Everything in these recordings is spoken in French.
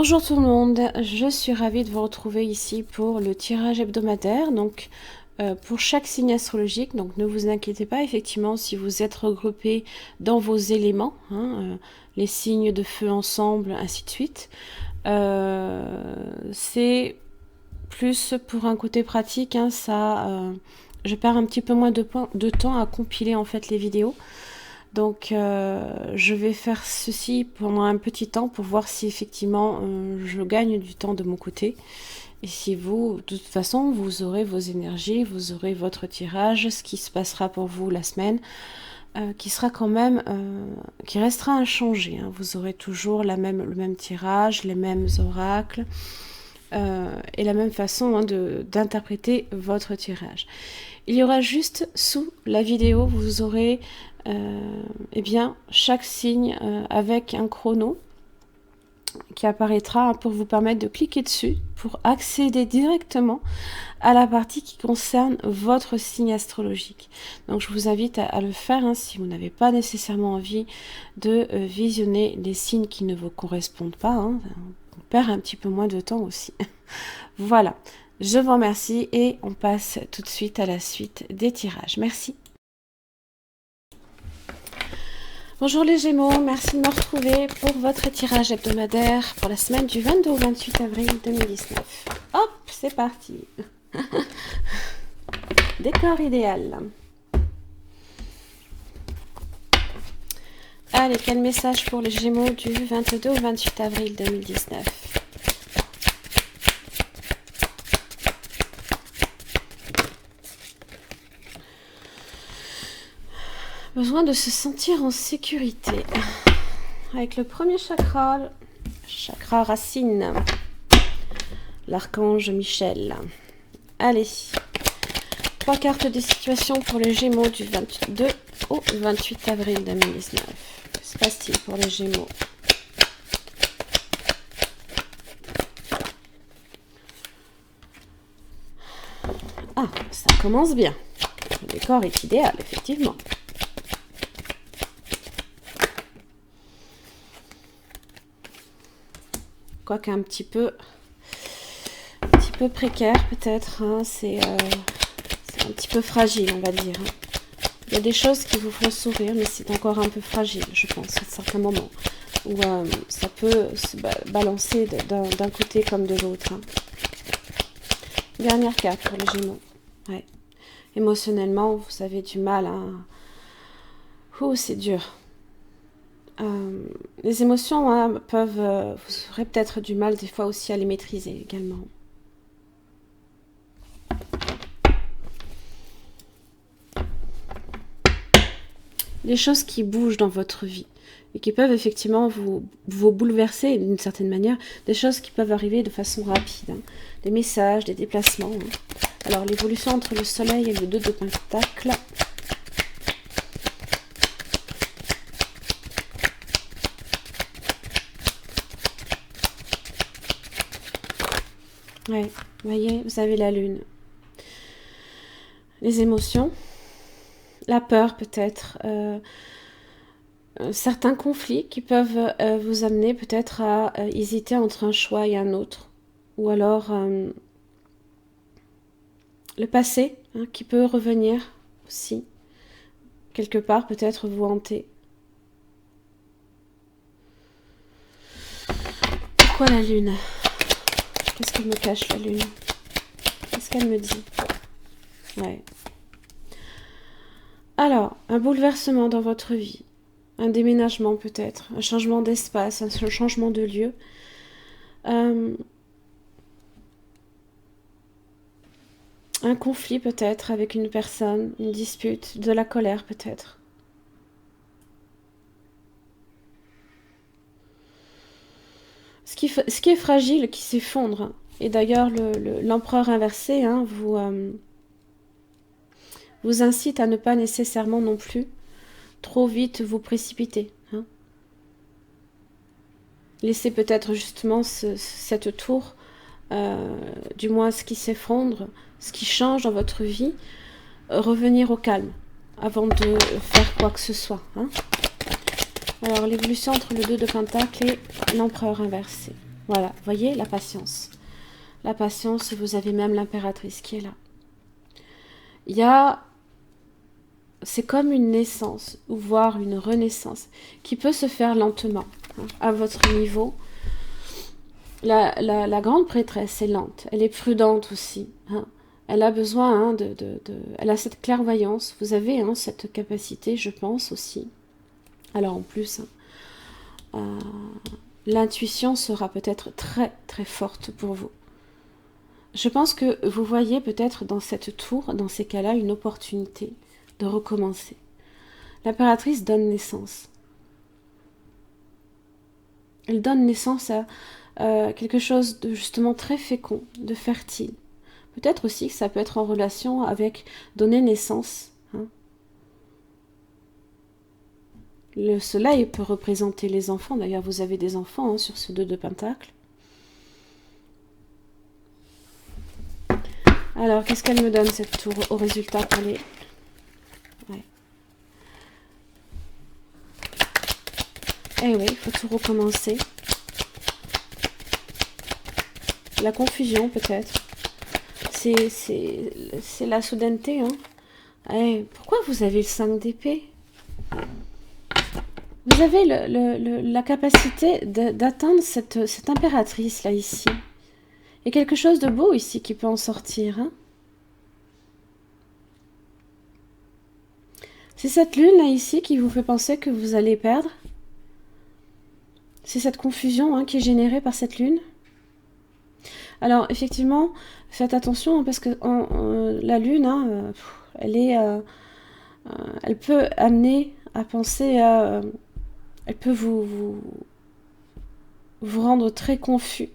Bonjour tout le monde, je suis ravie de vous retrouver ici pour le tirage hebdomadaire, donc pour chaque signe astrologique. Donc ne vous inquiétez pas, effectivement, si vous êtes regroupés dans vos éléments, les signes de feu ensemble, ainsi de suite. C'est plus pour un côté pratique, je perds un petit peu moins de temps à compiler en fait les vidéos. Donc je vais faire ceci pendant un petit temps pour voir si effectivement je gagne du temps de mon côté. Et si vous, de toute façon, vous aurez vos énergies, vous aurez votre tirage, ce qui se passera pour vous la semaine, qui sera quand même, qui restera inchangé. Vous aurez toujours le même tirage, les mêmes oracles. Et la même façon d'interpréter votre tirage. Il y aura juste sous la vidéo, vous aurez chaque signe avec un chrono qui apparaîtra pour vous permettre de cliquer dessus pour accéder directement à la partie qui concerne votre signe astrologique. Donc je vous invite à le faire si vous n'avez pas nécessairement envie de visionner les signes qui ne vous correspondent pas. On perd un petit peu moins de temps aussi. Voilà, je vous remercie et on passe tout de suite à la suite des tirages. Merci. Bonjour les Gémeaux, merci de me retrouver pour votre tirage hebdomadaire pour la semaine du 22 au 28 avril 2019. Hop, c'est parti. Décor idéal. Allez, quel message pour les Gémeaux du 22 au 28 avril 2019? Besoin de se sentir en sécurité. Avec le premier chakra racine, l'archange Michel. Allez, 3 cartes de situation pour les Gémeaux du 22 au 28 avril 2019. Que se passe-t-il pour les Gémeaux? Ah, ça commence bien. Le décor est idéal, effectivement. Quoique un petit peu précaire peut-être, c'est un petit peu fragile, on va dire. Il y a des choses qui vous font sourire, mais c'est encore un peu fragile, je pense, à certains moments, où ça peut se balancer d'un côté comme de l'autre. Dernière carte pour les Gémeaux. Ouais. Émotionnellement, vous avez du mal à... c'est dur. Les émotions peuvent... vous aurez peut-être du mal des fois aussi à les maîtriser également. Des choses qui bougent dans votre vie et qui peuvent effectivement vous bouleverser d'une certaine manière. Des choses qui peuvent arriver de façon rapide. Des messages, des déplacements. Alors, l'évolution entre le soleil et le 2 de Pentacle... Ouais, vous voyez, vous avez la lune. Les émotions, la peur peut-être, certains conflits qui peuvent vous amener peut-être à hésiter entre un choix et un autre. Ou alors le passé qui peut revenir aussi, quelque part peut-être vous hanter. Pourquoi la lune ? Qu'est-ce qu'elle me cache, la lune? Qu'est-ce qu'elle me dit? Ouais. Alors, un bouleversement dans votre vie. Un déménagement peut-être. Un changement d'espace, un changement de lieu. Un conflit peut-être avec une personne. Une dispute. De la colère peut-être. Ce qui est fragile, qui s'effondre. Et d'ailleurs, l'empereur inversé vous incite à ne pas nécessairement non plus trop vite vous précipiter. Laissez peut-être justement cette tour, du moins ce qui s'effondre, ce qui change dans votre vie, revenir au calme avant de faire quoi que ce soit. Alors, l'évolution entre le 2 de Pentacle et l'empereur inversé. Voilà, vous voyez, la patience. La patience, vous avez même l'impératrice qui est là. Il y a... C'est comme une naissance, ou voire une renaissance, qui peut se faire lentement, hein, à votre niveau. La grande prêtresse est lente, elle est prudente aussi. Hein. Elle a besoin, hein, elle a cette clairvoyance. Vous avez, hein, cette capacité, je pense aussi. Alors en plus, hein, l'intuition sera peut-être très très forte pour vous. Je pense que vous voyez peut-être dans cette tour, dans ces cas-là, une opportunité de recommencer. L'impératrice donne naissance. Elle donne naissance à quelque chose de justement très fécond, de fertile. Peut-être aussi que ça peut être en relation avec donner naissance. Hein. Le soleil peut représenter les enfants. D'ailleurs, vous avez des enfants, hein, sur ce 2 de Pentacle. Alors, qu'est-ce qu'elle me donne, cette tour, au résultat pour les... Ouais. Eh oui, il faut tout recommencer. La confusion, peut-être. C'est la soudaineté. Hein. Eh, pourquoi vous avez le 5 d'épée? Vous avez la capacité d'atteindre cette impératrice, là, ici. Il y a quelque chose de beau, ici, qui peut en sortir. Hein. C'est cette lune, là, ici, qui vous fait penser que vous allez perdre. C'est cette confusion, hein, qui est générée par cette lune. Alors, effectivement, faites attention, hein, parce que la lune, hein, elle peut amener à penser à... elle peut vous rendre très confus.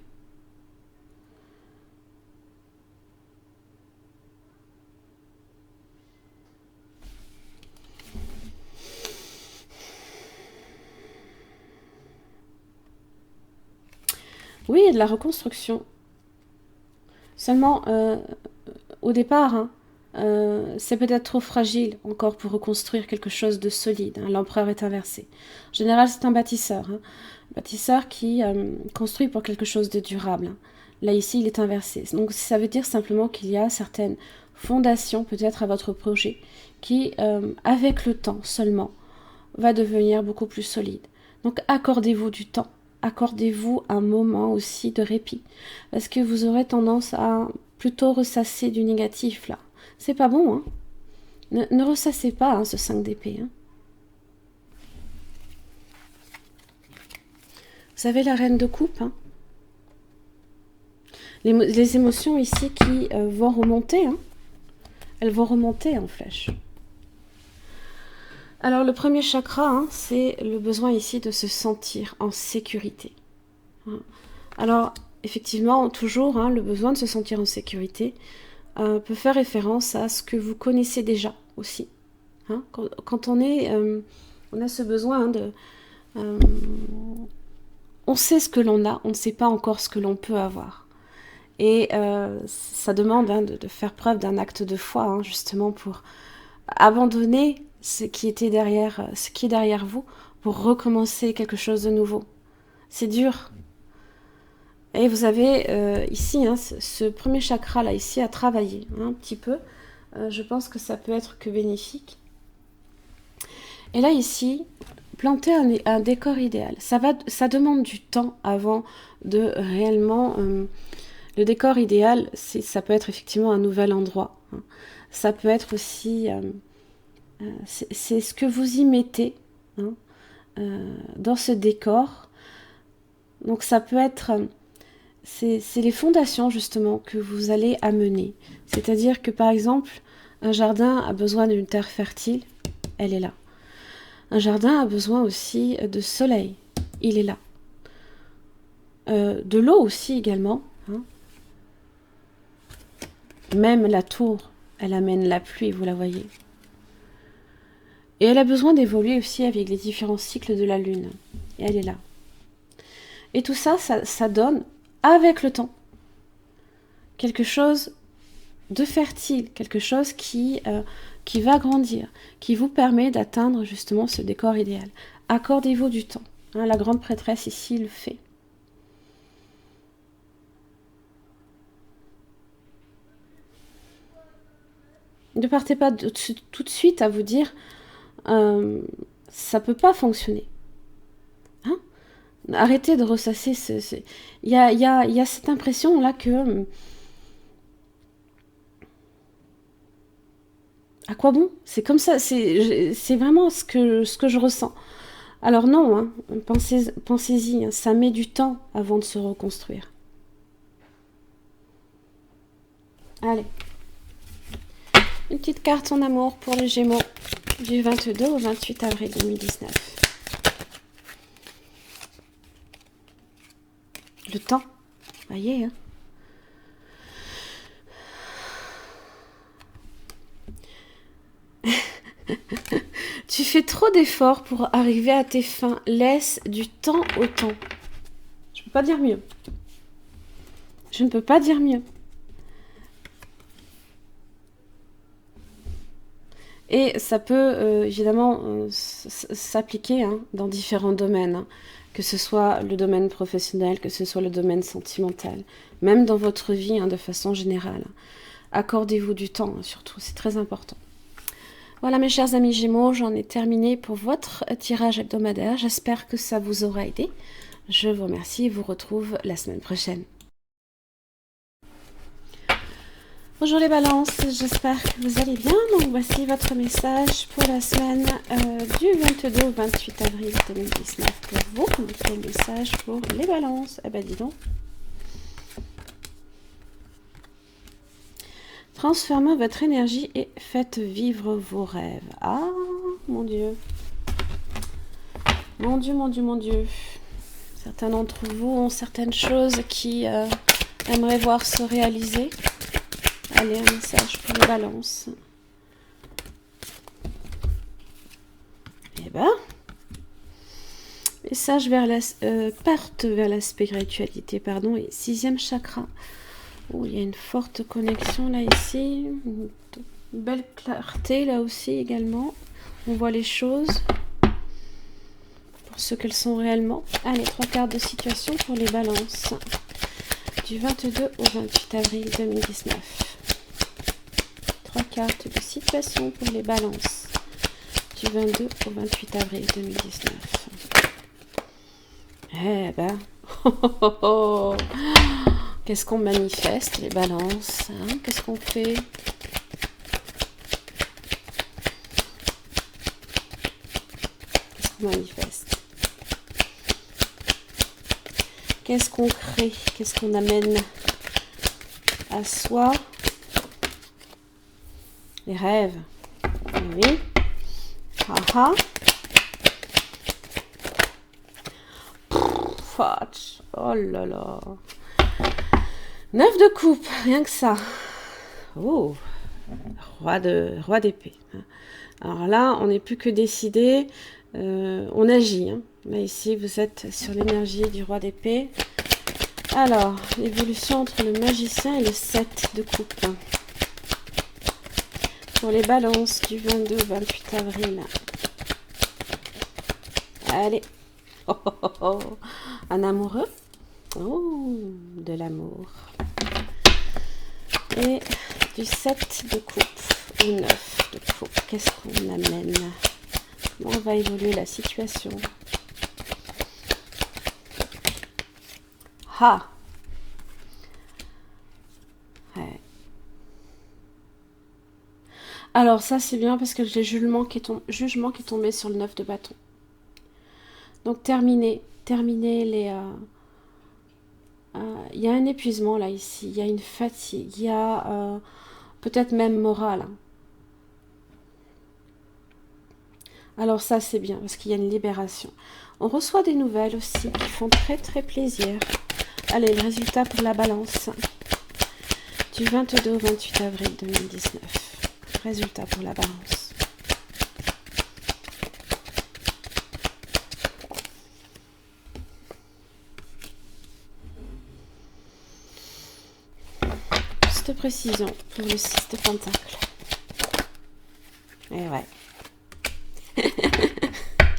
Oui, il y a de la reconstruction. Seulement, au départ, hein, c'est peut-être trop fragile encore pour reconstruire quelque chose de solide. Hein. L'empereur est inversé. En général, c'est un bâtisseur. Hein. Un bâtisseur qui construit pour quelque chose de durable. Hein. Là, ici, il est inversé. Donc, ça veut dire simplement qu'il y a certaines fondations, peut-être à votre projet, qui, avec le temps seulement, va devenir beaucoup plus solide. Donc, accordez-vous du temps. Accordez-vous un moment aussi de répit. Parce que vous aurez tendance à plutôt ressasser du négatif, là. C'est pas bon, hein. Ne ressassez pas, hein, ce 5 d'épée. Hein. Vous avez la reine de coupe. Hein. Les émotions ici qui vont remonter. Hein. Elles vont remonter en flèche. Alors, le premier chakra, hein, c'est le besoin ici de se sentir en sécurité. Hein. Alors, effectivement, toujours, hein, le besoin de se sentir en sécurité peut faire référence à ce que vous connaissez déjà aussi. Hein. Quand on a ce besoin, hein, de... on sait ce que l'on a, on ne sait pas encore ce que l'on peut avoir. Et ça demande, hein, de faire preuve d'un acte de foi, hein, justement, pour abandonner ce qui est derrière vous, pour recommencer quelque chose de nouveau. C'est dur. Et vous avez ici, hein, ce premier chakra là ici à travailler, hein, un petit peu. Je pense que ça peut être que bénéfique. Et là ici, planter un décor idéal. Ça demande du temps avant de réellement... le décor idéal, ça peut être effectivement un nouvel endroit. Hein. Ça peut être aussi... c'est ce que vous y mettez, hein, dans ce décor. Donc ça peut être... c'est les fondations justement que vous allez amener. C'est-à-dire que par exemple, un jardin a besoin d'une terre fertile, elle est là. Un jardin a besoin aussi de soleil, il est là. De l'eau aussi également. Hein. Même la tour, elle amène la pluie, vous la voyez. Et elle a besoin d'évoluer aussi avec les différents cycles de la lune. Et elle est là. Et tout ça, ça donne, avec le temps, quelque chose de fertile, quelque chose qui va grandir, qui vous permet d'atteindre justement ce décor idéal. Accordez-vous du temps. Hein, la grande prêtresse ici le fait. Ne partez pas tout de suite à vous dire ça peut pas fonctionner. Hein? Arrêtez de ressasser. Il y a cette impression-là que... à quoi bon? C'est comme ça, c'est vraiment ce que je ressens. Alors non, hein, pensez-y, hein, ça met du temps avant de se reconstruire. Allez. Une petite carte en amour pour les Gémeaux du 22 au 28 avril 2019. Le temps, voyez, hein. Tu fais trop d'efforts pour arriver à tes fins. Laisse du temps au temps. Je ne peux pas dire mieux. Je ne peux pas dire mieux. Et ça peut évidemment s'appliquer hein, dans différents domaines, hein, que ce soit le domaine professionnel, que ce soit le domaine sentimental, même dans votre vie hein, de façon générale. Accordez-vous du temps, hein, surtout, c'est très important. Voilà mes chers amis Gémeaux, j'en ai terminé pour votre tirage hebdomadaire. J'espère que ça vous aura aidé. Je vous remercie et vous retrouve la semaine prochaine. Bonjour les balances, j'espère que vous allez bien. Donc voici votre message pour la semaine du 22 au 28 avril 2019 pour vous. Quel message pour les balances? Eh ben dis donc. Transformez votre énergie et faites vivre vos rêves. Ah, mon Dieu. Mon Dieu, mon Dieu, mon Dieu. Certains d'entre vous ont certaines choses qui aimeraient voir se réaliser. Allez, un message pour les balances. Eh ben, message vers la parte vers la spiritualité, pardon, et 6e chakra. Oh, il y a une forte connexion là ici, une belle clarté là aussi également. On voit les choses pour ce qu'elles sont réellement. Allez, 3 cartes de situation pour les balances du 22 au 28 avril 2019. 3 cartes de situation pour les balances du 22 au 28 avril 2019. Eh ben, qu'est-ce qu'on manifeste, les balances hein? Qu'est-ce qu'on fait? Qu'est-ce qu'on manifeste? Qu'est-ce qu'on crée? Qu'est-ce qu'on amène à soi? Les rêves. Oui. Ah ah. Oh là là. 9 de coupe, rien que ça. Oh. Roi d'épée. Alors là, on n'est plus que décidé. On agit. Hein. Là, ici, vous êtes sur l'énergie du roi d'épée. Alors, l'évolution entre le magicien et le 7 de coupe. Pour les balances du 22 au 28 avril. Allez. Oh, oh, oh, oh. Un amoureux. Oh, de l'amour. Et du 7 de coupe ou 9 de coupe. Qu'est-ce qu'on amène? Comment va évoluer la situation? Ah. Ouais. Alors ça c'est bien parce que j'ai jugement qui est tombé sur le 9 de bâton. Donc terminer les... il y a un épuisement là ici, il y a une fatigue, il y a peut-être même morale. Hein. Alors ça c'est bien parce qu'il y a une libération. On reçoit des nouvelles aussi qui font très très plaisir. Allez, le résultat pour la balance du 22 au 28 avril 2019. Résultat pour la balance. Juste précision pour le 6 de pentacle. Et ouais.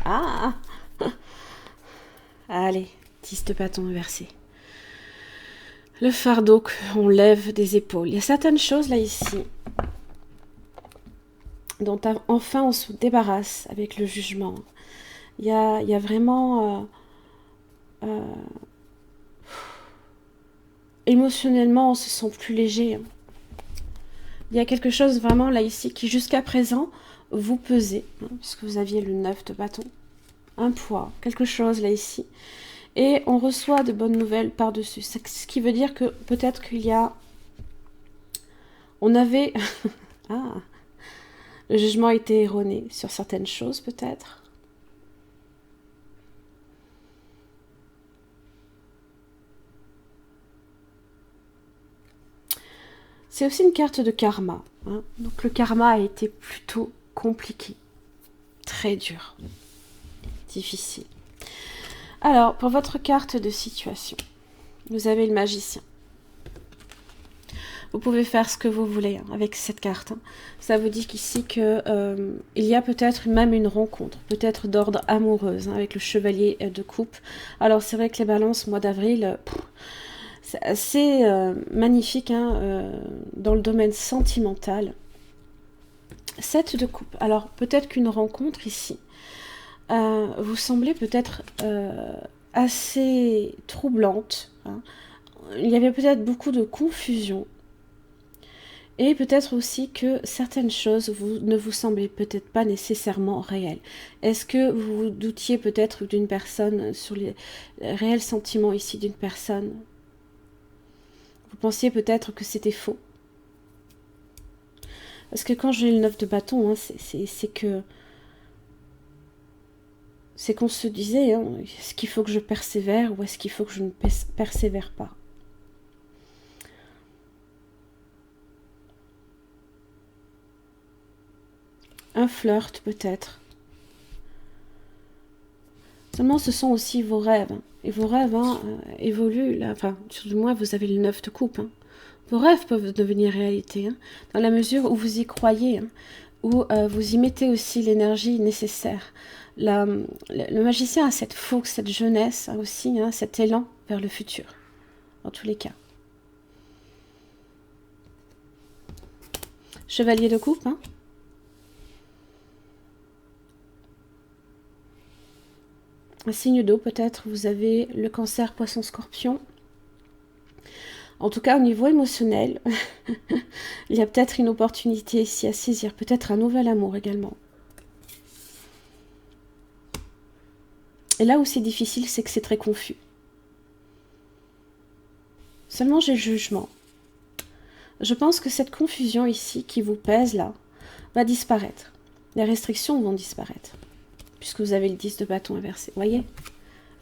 Ah. Allez, 10 de bâton inversé. Le fardeau qu'on lève des épaules. Il y a certaines choses là ici dont enfin on se débarrasse avec le jugement. Il y a vraiment... émotionnellement, on se sent plus léger. Il y a quelque chose vraiment là ici qui jusqu'à présent vous pesait, puisque vous aviez le 9 de bâton. Un poids, quelque chose là ici. Et on reçoit de bonnes nouvelles par-dessus. Ce qui veut dire que peut-être qu'il y a... On avait... ah, le jugement a été erroné sur certaines choses peut-être. C'est aussi une carte de karma. Hein. Donc le karma a été plutôt compliqué. Très dur. Difficile. Alors, pour votre carte de situation, vous avez le magicien. Vous pouvez faire ce que vous voulez avec cette carte. Ça vous dit qu'ici il y a peut-être même une rencontre, peut-être d'ordre amoureuse, avec le chevalier de coupe. Alors c'est vrai que les balances, mois d'avril, c'est assez magnifique dans le domaine sentimental. 7 de coupe. Alors peut-être qu'une rencontre ici vous semblait peut-être assez troublante. Hein. Il y avait peut-être beaucoup de confusion. Et peut-être aussi que certaines choses ne vous semblaient peut-être pas nécessairement réelles. Est-ce que vous vous doutiez peut-être d'une personne, sur les réels sentiments ici d'une personne? Vous pensiez peut-être que c'était faux? Parce que quand j'ai le 9 de bâton, c'est qu'on se disait, est-ce qu'il faut que je persévère ou est-ce qu'il faut que je ne persévère pas? Un flirt peut-être. Seulement ce sont aussi vos rêves. Et vos rêves évoluent. Là, enfin, du moins vous avez le 9 de coupe. Hein. Vos rêves peuvent devenir réalité. Hein, dans la mesure où vous y croyez. Hein, où vous y mettez aussi l'énergie nécessaire. Le magicien a cette fougue, cette jeunesse aussi. Hein, cet élan vers le futur. En tous les cas. Chevalier de coupe. Hein. Un signe d'eau, peut-être, vous avez le cancer, poisson, scorpion. En tout cas, au niveau émotionnel, il y a peut-être une opportunité ici à saisir, peut-être un nouvel amour également. Et là où c'est difficile, c'est que c'est très confus. Seulement, j'ai le jugement. Je pense que cette confusion ici, qui vous pèse là, va disparaître. Les restrictions vont disparaître. Puisque vous avez le 10 de bâton inversé. Voyez?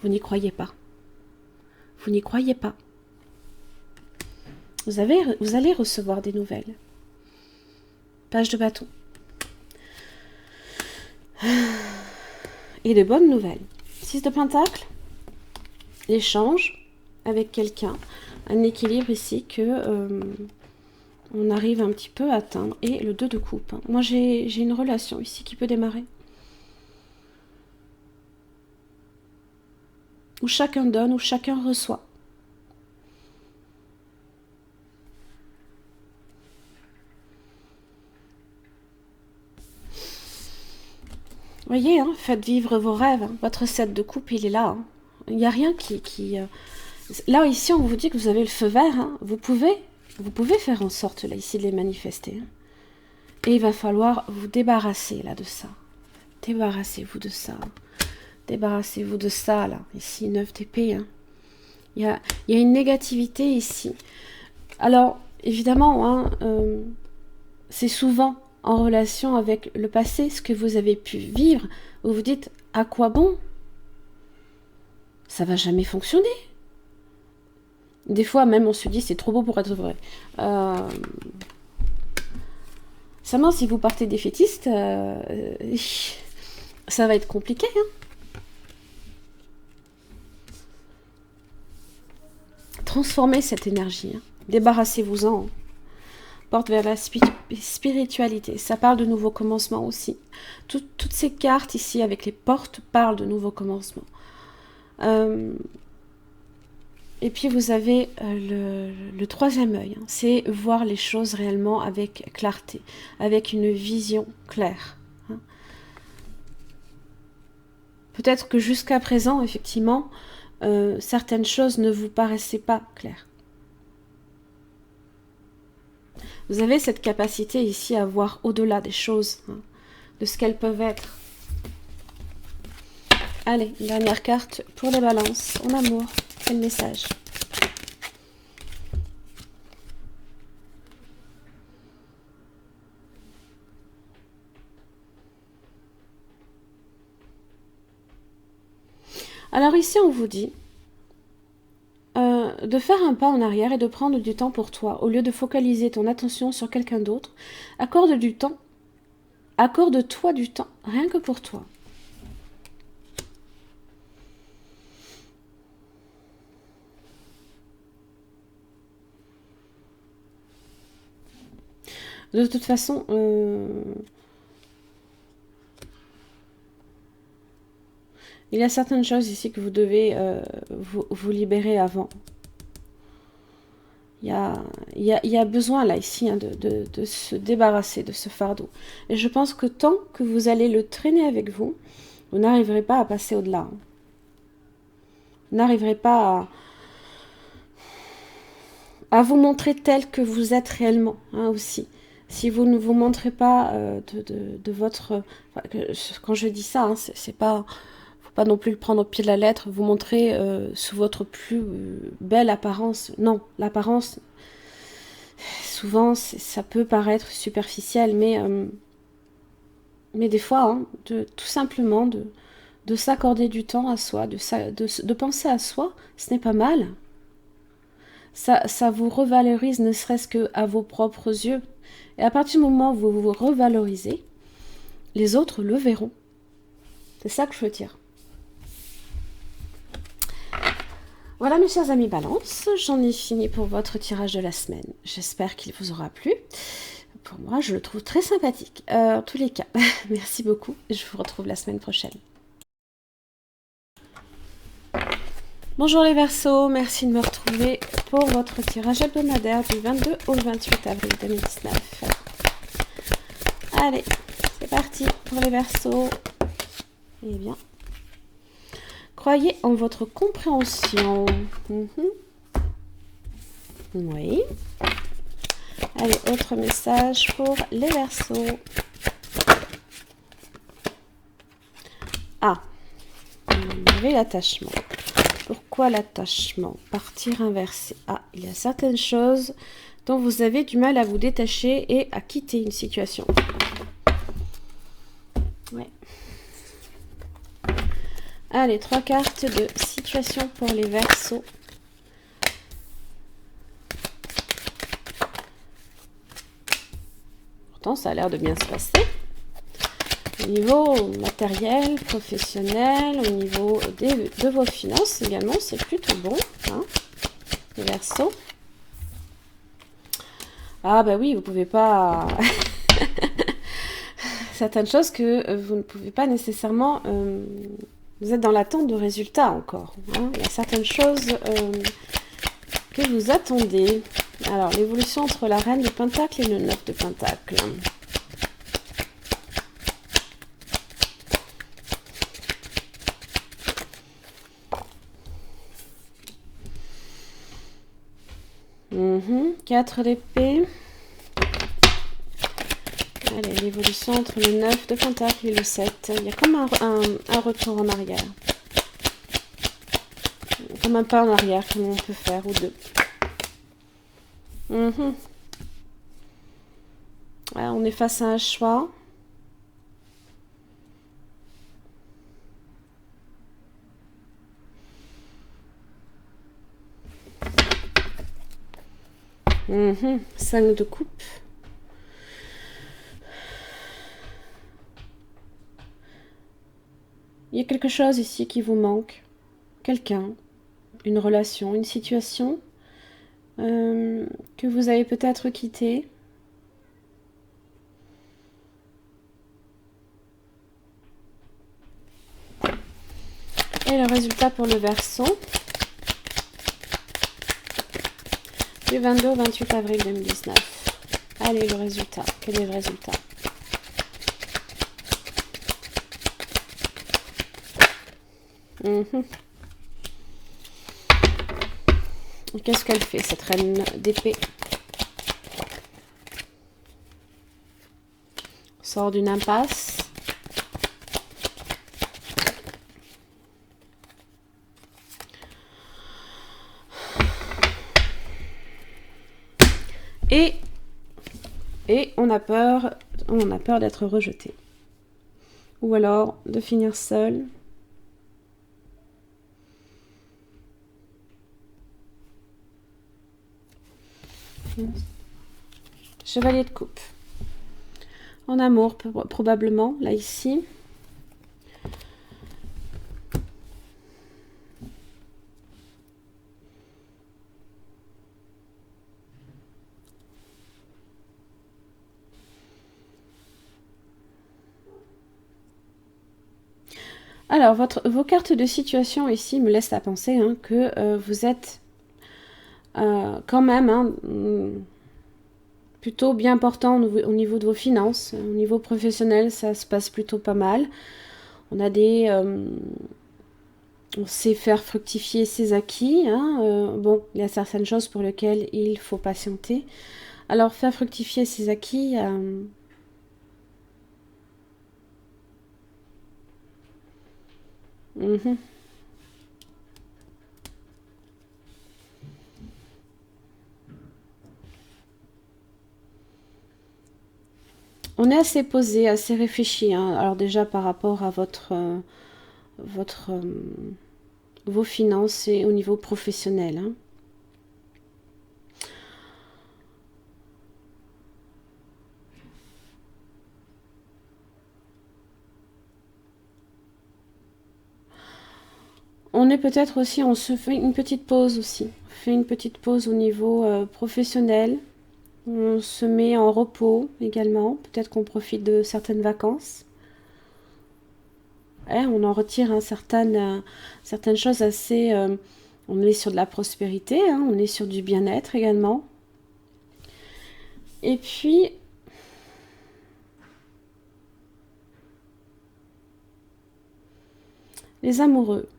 Vous n'y croyez pas. Vous n'y croyez pas. Vous allez recevoir des nouvelles. Page de bâton. Et de bonnes nouvelles. 6 de pentacle. L'échange avec quelqu'un. Un équilibre ici que on arrive un petit peu à atteindre. Et le 2 de coupe. Moi, j'ai une relation ici qui peut démarrer. Où chacun donne, où chacun reçoit. Voyez, hein, faites vivre vos rêves. Hein. Votre 7 de coupe, il est là. Hein. Il n'y a rien qui... Là, ici, on vous dit que vous avez le feu vert. Hein. Vous pouvez faire en sorte, là, ici, de les manifester. Hein. Et il va falloir vous débarrasser, là, de ça. Débarrassez-vous de ça. Débarrassez-vous de ça, là. Ici, 9 d'épée. Hein. Il y a une négativité ici. Alors, évidemment, hein, c'est souvent en relation avec le passé, ce que vous avez pu vivre, vous vous dites, à quoi bon? Ça va jamais fonctionner. Des fois, même, on se dit, c'est trop beau pour être vrai. Seulement, si vous partez défaitiste, ça va être compliqué, hein. Transformez cette énergie. Hein. Débarrassez-vous-en. Porte vers la spiritualité. Ça parle de nouveaux commencements aussi. Toutes ces cartes ici avec les portes parlent de nouveaux commencements. Et puis vous avez le troisième œil, hein. C'est voir les choses réellement avec clarté, avec une vision claire, hein. Peut-être que jusqu'à présent, effectivement, certaines choses ne vous paraissaient pas claires. Vous avez cette capacité ici à voir au-delà des choses, hein, de ce qu'elles peuvent être. Allez, une dernière carte pour les balances. En amour, quel message? Alors ici, on vous dit de faire un pas en arrière et de prendre du temps pour toi. Au lieu de focaliser ton attention sur quelqu'un d'autre, accorde du temps. Accorde-toi du temps, rien que pour toi. De toute façon, il y a certaines choses ici que vous devez vous libérer avant. Il y a besoin là, ici, hein, de se débarrasser de ce fardeau. Et je pense que tant que vous allez le traîner avec vous, vous n'arriverez pas à passer au-delà, hein. Vous n'arriverez pas à vous montrer tel que vous êtes réellement, hein, aussi. Si vous ne vous montrez pas de votre... Enfin, quand je dis ça, hein, c'est pas... Faut pas non plus le prendre au pied de la lettre, vous montrer sous votre plus belle apparence. Non, l'apparence, souvent, ça peut paraître superficiel, mais des fois, hein, tout simplement de s'accorder du temps à soi, de penser à soi, ce n'est pas mal. Ça vous revalorise, ne serait-ce qu'à vos propres yeux. Et à partir du moment où vous vous revalorisez, les autres le verront. C'est ça que je veux dire. Voilà mes chers amis Balance, j'en ai fini pour votre tirage de la semaine. J'espère qu'il vous aura plu. Pour moi, je le trouve très sympathique. En tous les cas, merci beaucoup. Je vous retrouve la semaine prochaine. Bonjour les Verseaux, merci de me retrouver pour votre tirage hebdomadaire du 22 au 28 avril 2019. Allez, c'est parti pour les Verseaux. Eh bien, croyez en votre compréhension. Oui. Allez, autre message pour les Verseaux. Ah, vous avez l'attachement. Pourquoi l'attachement? Partir inversé. Ah, il y a certaines choses dont vous avez du mal à vous détacher et à quitter une situation. Ouais. Allez, 3 cartes de situation pour les Verseaux. Pourtant, ça a l'air de bien se passer. Au niveau matériel, professionnel, au niveau de vos finances également, c'est plutôt bon, hein, les Verseaux. Ah bah oui, vous pouvez pas... Certaines choses que vous ne pouvez pas nécessairement... Vous êtes dans l'attente de résultats encore, hein. Il y a certaines choses que vous attendez. Alors, l'évolution entre la reine de Pentacle et le 9 de Pentacle. Mmh, 4 d'épée. Allez, l'évolution entre le 9 de Pentacle et le 7. Il y a comme un retour en arrière. Comme un pas en arrière que l'on peut faire, ou deux. Mmh. Ouais, on est face à un choix. Mmh. 5 de coupe. Il y a quelque chose ici qui vous manque. Quelqu'un, une relation, une situation que vous avez peut-être quitté. Et le résultat pour le Verseau. Du 22 au 28 avril 2019. Allez, le résultat. Quel est le résultat? Qu'est-ce qu'elle fait, cette reine d'épée? Sort d'une impasse. Et on a peur d'être rejeté. Ou alors de finir seul. Chevalier de coupe. En amour, probablement, là, ici. Alors, vos cartes de situation ici me laissent à penser que vous êtes quand même plutôt bien portant au niveau de vos finances. Au niveau professionnel, ça se passe plutôt pas mal. On a on sait faire fructifier ses acquis. Bon, il y a certaines choses pour lesquelles il faut patienter. Alors, faire fructifier ses acquis... On est assez posé, assez réfléchi. Alors déjà par rapport à vos finances et au niveau professionnel. On est peut-être aussi, on se fait une petite pause aussi. On fait une petite pause au niveau professionnel. On se met en repos également. Peut-être qu'on profite de certaines vacances. On en retire certaines choses assez... on est sur de la prospérité, on est sur du bien-être également. Et puis... les amoureux.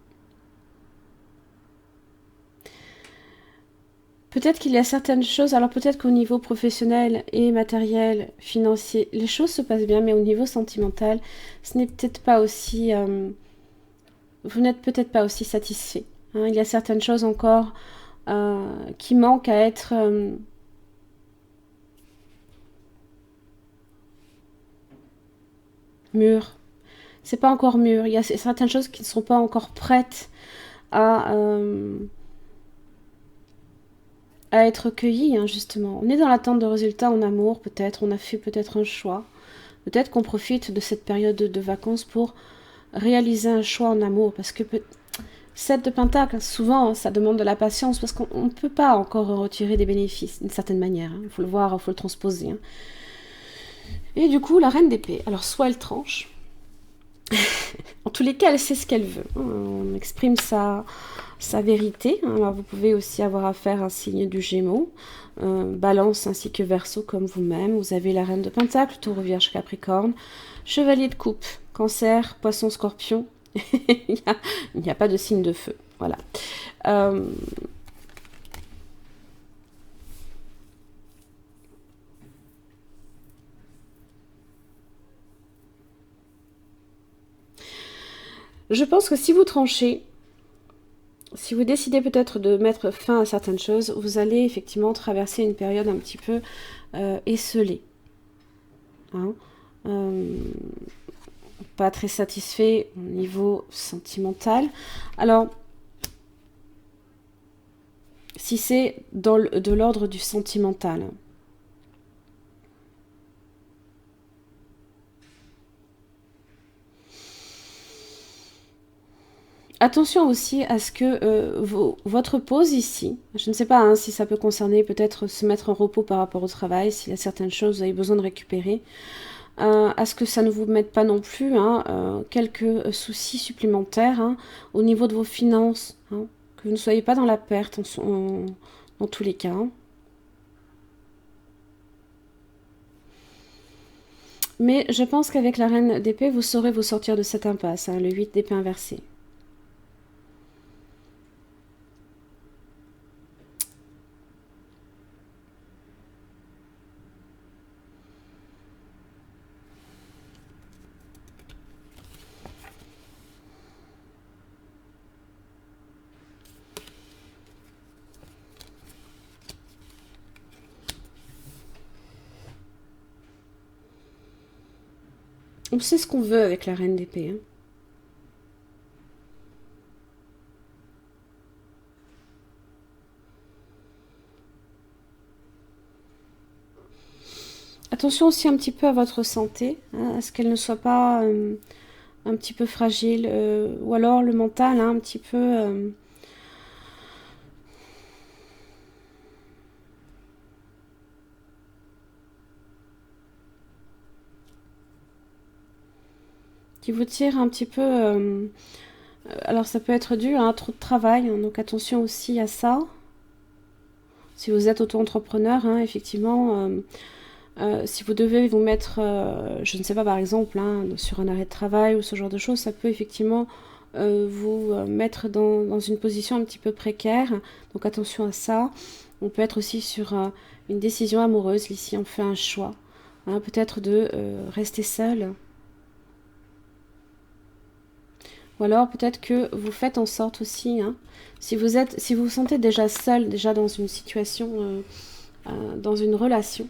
Peut-être qu'il y a certaines choses, alors peut-être qu'au niveau professionnel et matériel, financier, les choses se passent bien, mais au niveau sentimental, ce n'est peut-être pas aussi... vous n'êtes peut-être pas aussi satisfait. Il y a certaines choses encore qui manquent à être... mûres. C'est pas encore mûr. Il y a certaines choses qui ne sont pas encore prêtes à être cueillies, justement. On est dans l'attente de résultats en amour, peut-être. On a fait peut-être un choix. Peut-être qu'on profite de cette période de vacances pour réaliser un choix en amour. Parce que 7 de Pentacle, souvent, ça demande de la patience parce qu'on ne peut pas encore retirer des bénéfices d'une certaine manière. Il faut le voir, il faut le transposer. Et du coup, la reine d'épée. Alors, soit elle tranche. En tous les cas, elle sait ce qu'elle veut. On exprime sa vérité. Alors, vous pouvez aussi avoir affaire à un signe du Gémeaux, Balance ainsi que Verseau comme vous-même. Vous avez la reine de Pentacle, Taureau, Vierge, Capricorne, Chevalier de Coupe, Cancer, Poisson, Scorpion. Il n'y a pas de signe de feu. Voilà. Je pense que si vous tranchez, si vous décidez peut-être de mettre fin à certaines choses, vous allez effectivement traverser une période un petit peu esselée. Pas très satisfait au niveau sentimental. Alors, si c'est de l'ordre du sentimental, attention aussi à ce que votre pause ici, je ne sais pas si ça peut concerner peut-être se mettre en repos par rapport au travail, s'il y a certaines choses, vous avez besoin de récupérer, à ce que ça ne vous mette pas non plus quelques soucis supplémentaires au niveau de vos finances, que vous ne soyez pas dans la perte dans tous les cas. Mais je pense qu'avec la reine d'épée, vous saurez vous sortir de cette impasse, hein, le 8 d'épée inversé. On sait ce qu'on veut avec la reine d'épée. Hein. Attention aussi un petit peu à votre santé, hein, à ce qu'elle ne soit pas un petit peu fragile, ou alors le mental, hein, un petit peu... qui vous tire un petit peu... alors ça peut être dû à un trop de travail, hein, donc attention aussi à ça. Si vous êtes auto-entrepreneur, hein, effectivement, si vous devez vous mettre, je ne sais pas, par exemple, hein, sur un arrêt de travail ou ce genre de choses, ça peut effectivement vous mettre dans une position un petit peu précaire. Donc attention à ça. On peut être aussi sur une décision amoureuse. Ici, on fait un choix. Hein, peut-être de rester seul. Ou alors peut-être que vous faites en sorte aussi, hein, si vous vous sentez déjà seul, déjà dans une situation, dans une relation,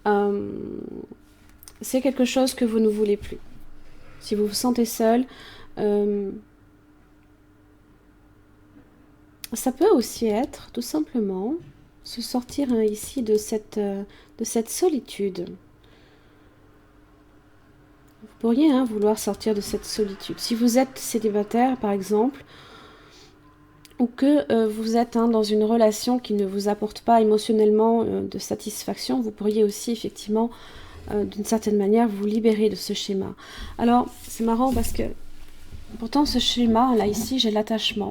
hein, c'est quelque chose que vous ne voulez plus. Si vous vous sentez seul, ça peut aussi être tout simplement se sortir hein, ici de cette solitude. Vous pourriez hein, vouloir sortir de cette solitude. Si vous êtes célibataire, par exemple, ou que vous êtes hein, dans une relation qui ne vous apporte pas émotionnellement de satisfaction, vous pourriez aussi effectivement, d'une certaine manière, vous libérer de ce schéma. Alors, c'est marrant parce que pourtant ce schéma, là ici, j'ai l'attachement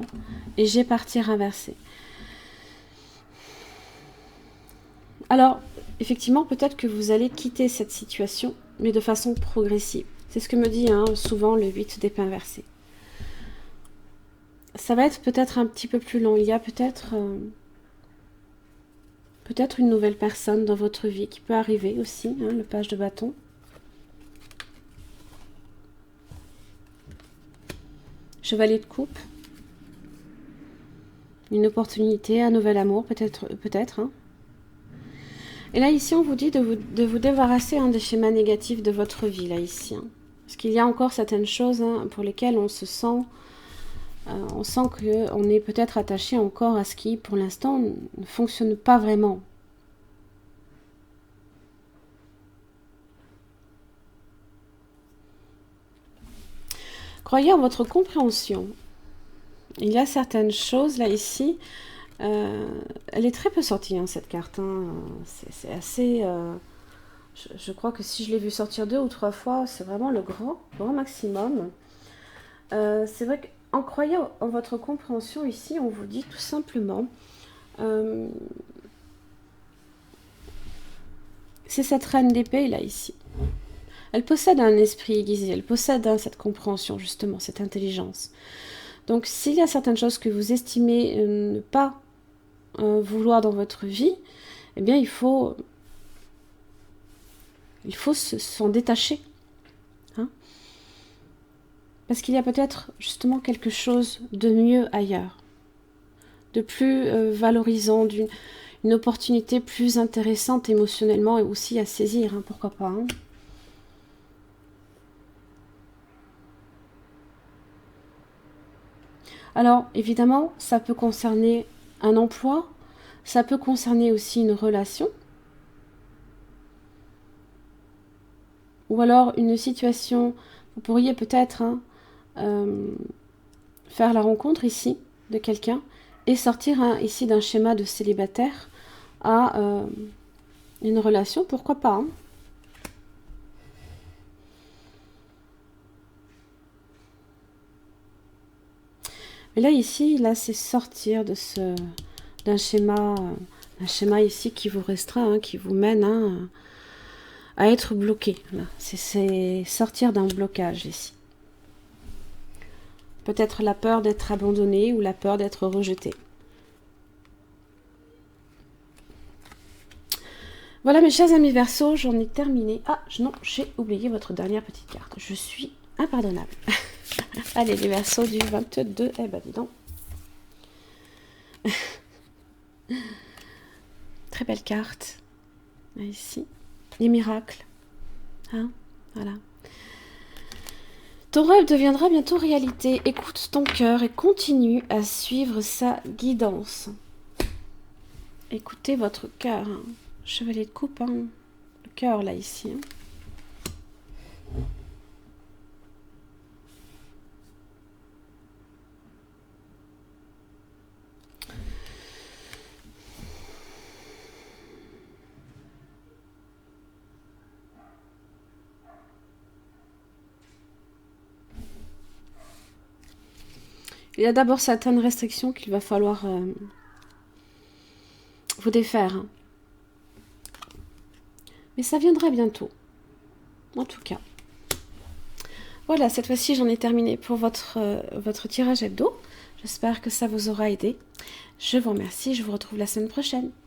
et j'ai partir inversé. Alors, effectivement, peut-être que vous allez quitter cette situation, mais de façon progressive. C'est ce que me dit hein, souvent le 8 d'épée inversé. Ça va être peut-être un petit peu plus long. Il y a peut-être une nouvelle personne dans votre vie qui peut arriver aussi, hein, le page de bâton. Chevalier de coupe. Une opportunité, un nouvel amour, peut-être. Hein. Et là, ici, on vous dit de vous débarrasser hein, des schémas négatifs de votre vie, là, ici. Hein. Parce qu'il y a encore certaines choses hein, pour lesquelles on se sent... on sent qu'on est peut-être attaché encore à ce qui, pour l'instant, ne fonctionne pas vraiment. Croyez en votre compréhension. Il y a certaines choses, là, ici... elle est très peu sortie, hein, cette carte. Hein. C'est assez... je crois que si je l'ai vu sortir 2 ou 3 fois, c'est vraiment le grand maximum. C'est vrai qu'en croyant en votre compréhension ici, on vous dit tout simplement... c'est cette reine d'épée, là, ici. Elle possède un esprit aiguisé, elle possède hein, cette compréhension, justement, cette intelligence. Donc, s'il y a certaines choses que vous estimez ne pas vouloir dans votre vie, eh bien, il faut s'en détacher. Hein, parce qu'il y a peut-être, justement, quelque chose de mieux ailleurs. De plus valorisant, une opportunité plus intéressante émotionnellement et aussi à saisir, hein, pourquoi pas. Hein. Alors, évidemment, ça peut concerner un emploi, ça peut concerner aussi une relation, ou alors une situation, vous pourriez peut-être hein, faire la rencontre ici de quelqu'un et sortir hein, ici d'un schéma de célibataire à une relation, pourquoi pas. Hein. Mais là, ici, là, c'est sortir de d'un schéma ici qui vous restreint, hein, qui vous mène hein, à être bloqué. C'est sortir d'un blocage ici. Peut-être la peur d'être abandonné ou la peur d'être rejeté. Voilà mes chers amis Verseau, j'en ai terminé. Ah non, j'ai oublié votre dernière petite carte. Je suis impardonnable. Allez les Verseaux du 22, eh ben dis donc. Très belle carte. Ici, les miracles. Hein, voilà. Ton rêve deviendra bientôt réalité. Écoute ton cœur et continue à suivre sa guidance. Écoutez votre cœur. Hein. Chevalier de coupe, hein. Le cœur là ici. Hein. Il y a d'abord certaines restrictions qu'il va falloir vous défaire. Hein. Mais ça viendra bientôt. En tout cas. Voilà, cette fois-ci, j'en ai terminé pour votre tirage hebdo. J'espère que ça vous aura aidé. Je vous remercie, je vous retrouve la semaine prochaine.